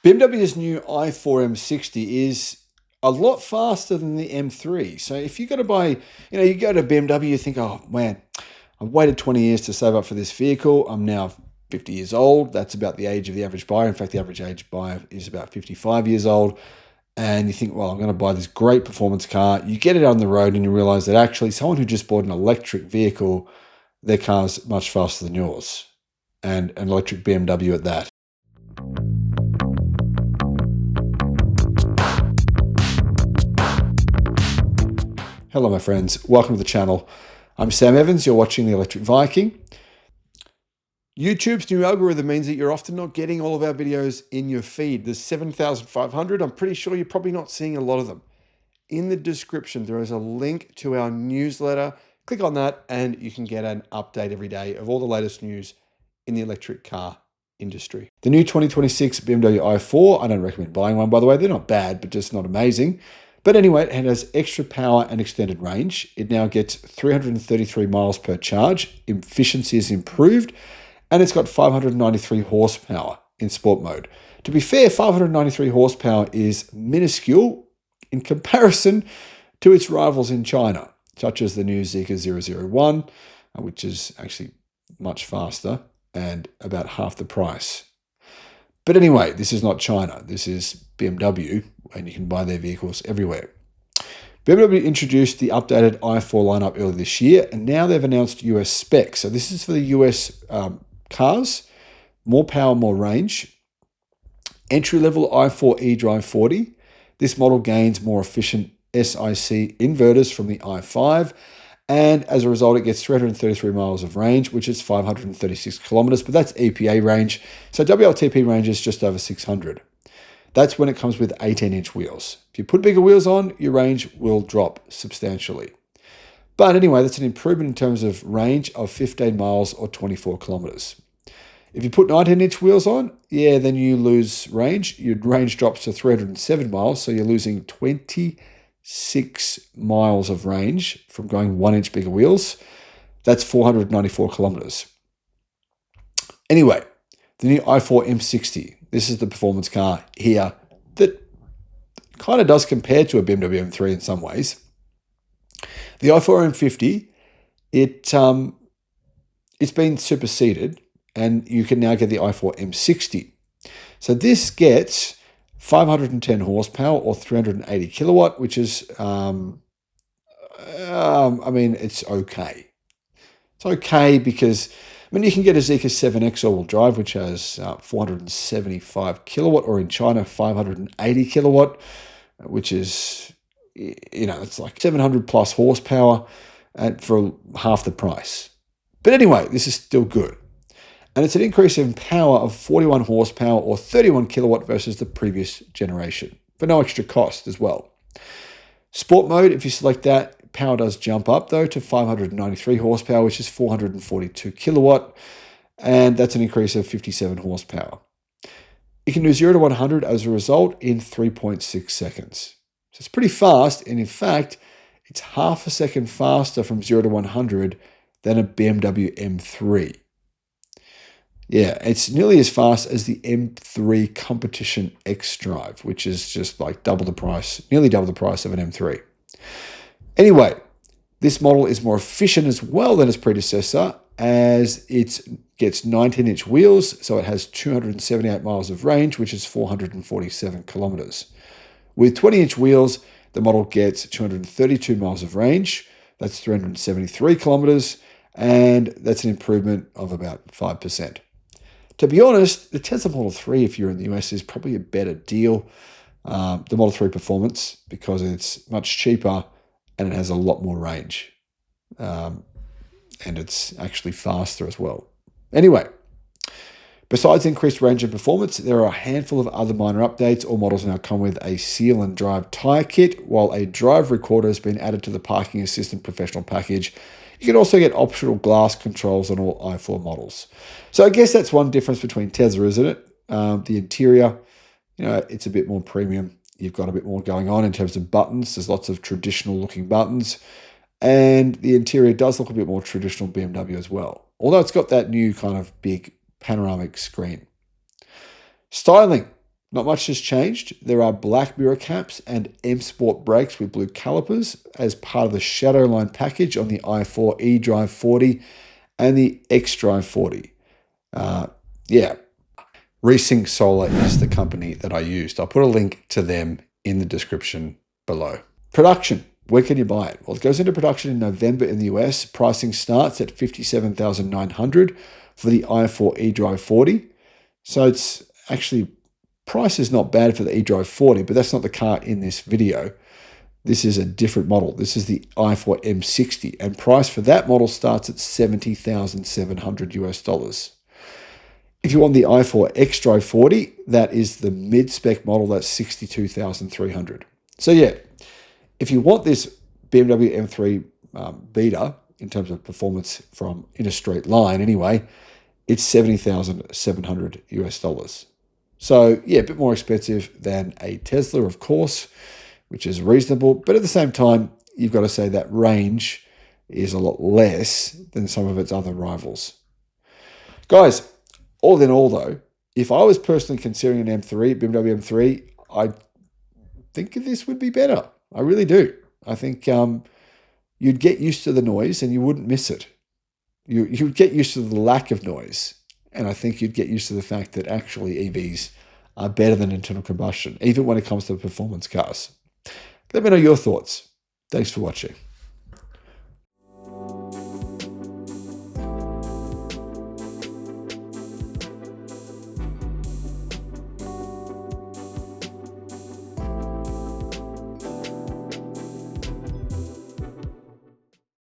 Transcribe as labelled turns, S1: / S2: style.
S1: BMW's new i4 M60 is a lot faster than the M3. So if you got to buy, you go to BMW, you think, oh man, I've waited 20 years to save up for this vehicle. I'm now 50 years old. That's about the age of the average buyer. In fact, the average age buyer is about 55 years old. And you think, well, I'm going to buy this great performance car. You get it on the road and you realize that actually someone who just bought an electric vehicle, their car's much faster than yours. And an electric BMW at that. Hello, my friends. Welcome to the channel. I'm Sam Evans. You're watching the Electric Viking. YouTube's new algorithm means that you're often not getting all of our videos in your feed. There's 7,500. I'm pretty sure you're probably not seeing a lot of them. In the description, there is a link to our newsletter. Click on that and you can get an update every day of all the latest news in the electric car industry. The new 2026 BMW i4, I don't recommend buying one, by the way. They're not bad, but just not amazing. But anyway, it has extra power and extended range. It now gets 333 miles per charge. Efficiency is improved. And it's got 593 horsepower in sport mode. To be fair, 593 horsepower is minuscule in comparison to its rivals in China, such as the new Zeekr 001, which is actually much faster and about half the price. But anyway, this is not China. This is BMW, and you can buy their vehicles everywhere. BMW introduced the updated i4 lineup earlier this year, and now they've announced US specs. So this is for the US cars, more power, more range. Entry-level i4 eDrive 40. This model gains more efficient SiC inverters from the i5, and as a result, it gets 333 miles of range, which is 536 kilometers, but that's EPA range. So WLTP range is just over 600. That's when it comes with 18-inch wheels. If you put bigger wheels on, your range will drop substantially. But anyway, that's an improvement in terms of range of 15 miles or 24 kilometers. If you put 19-inch wheels on, then you lose range. Your range drops to 307 miles, so you're losing 26 miles of range from going 1-inch bigger wheels. That's 494 kilometers. Anyway, the new i4 M60. This is the performance car here that kind of does compare to a BMW M3 in some ways. The i4 M50, it's been superseded, and you can now get the i4 M60. So this gets 510 horsepower or 380 kilowatt, which is, it's okay. It's okay because, you can get a Zeekr 7X all-wheel drive, which has 475 kilowatt, or in China, 580 kilowatt, which is, it's like 700 plus horsepower for half the price. But anyway, this is still good. And it's an increase in power of 41 horsepower or 31 kilowatt versus the previous generation, for no extra cost as well. Sport mode, if you select that, power does jump up though to 593 horsepower, which is 442 kilowatt. And that's an increase of 57 horsepower. It can do 0 to 100 as a result in 3.6 seconds. So it's pretty fast. And in fact, it's half a second faster from 0 to 100 than a BMW M3. Yeah, it's nearly as fast as the M3 Competition X-Drive, which is just like double the price, nearly double the price of an M3. Anyway, this model is more efficient as well than its predecessor, as it gets 19-inch wheels, so it has 278 miles of range, which is 447 kilometers. With 20-inch wheels, the model gets 232 miles of range, that's 373 kilometers, and that's an improvement of about 5%. To be honest, the Tesla Model 3, if you're in the US, is probably a better deal. The Model 3 Performance, because it's much cheaper and it has a lot more range. And it's actually faster as well. Anyway, besides increased range and performance, there are a handful of other minor updates. All models now come with a seal and drive tire kit, while a drive recorder has been added to the Parking Assistant Professional package. You can also get optional glass controls on all i4 models. So I guess that's one difference between Tesla, isn't it? The interior, it's a bit more premium. You've got a bit more going on in terms of buttons. There's lots of traditional looking buttons. And the interior does look a bit more traditional BMW as well. Although it's got that new kind of big panoramic screen. Styling. Not much has changed. There are black mirror caps and M Sport brakes with blue calipers as part of the Shadowline package on the i4 eDrive 40 and the xDrive 40. Yeah, Resync Solar is the company that I used. I'll put a link to them in the description below. Production. Where can you buy it? Well, it goes into production in November in the US. Pricing starts at $57,900 for the i4 eDrive 40. So it's actually, price is not bad for the eDrive 40, but that's not the car in this video. This is a different model. This is the i4 M60, and price for that model starts at $70,700 US. If you want the i4 xDrive 40, that is the mid-spec model, that's $62,300. So yeah, if you want this BMW M3 beater in terms of performance from in a straight line anyway, it's $70,700 US. So yeah, a bit more expensive than a Tesla, of course, which is reasonable. But at the same time, you've got to say that range is a lot less than some of its other rivals. Guys, all in all though, if I was personally considering an M3, BMW M3, I think this would be better. I really do. I think you'd get used to the noise and you wouldn't miss it. You'd get used to the lack of noise. And I think you'd get used to the fact that actually EVs are better than internal combustion, even when it comes to performance cars. Let me know your thoughts. Thanks for watching.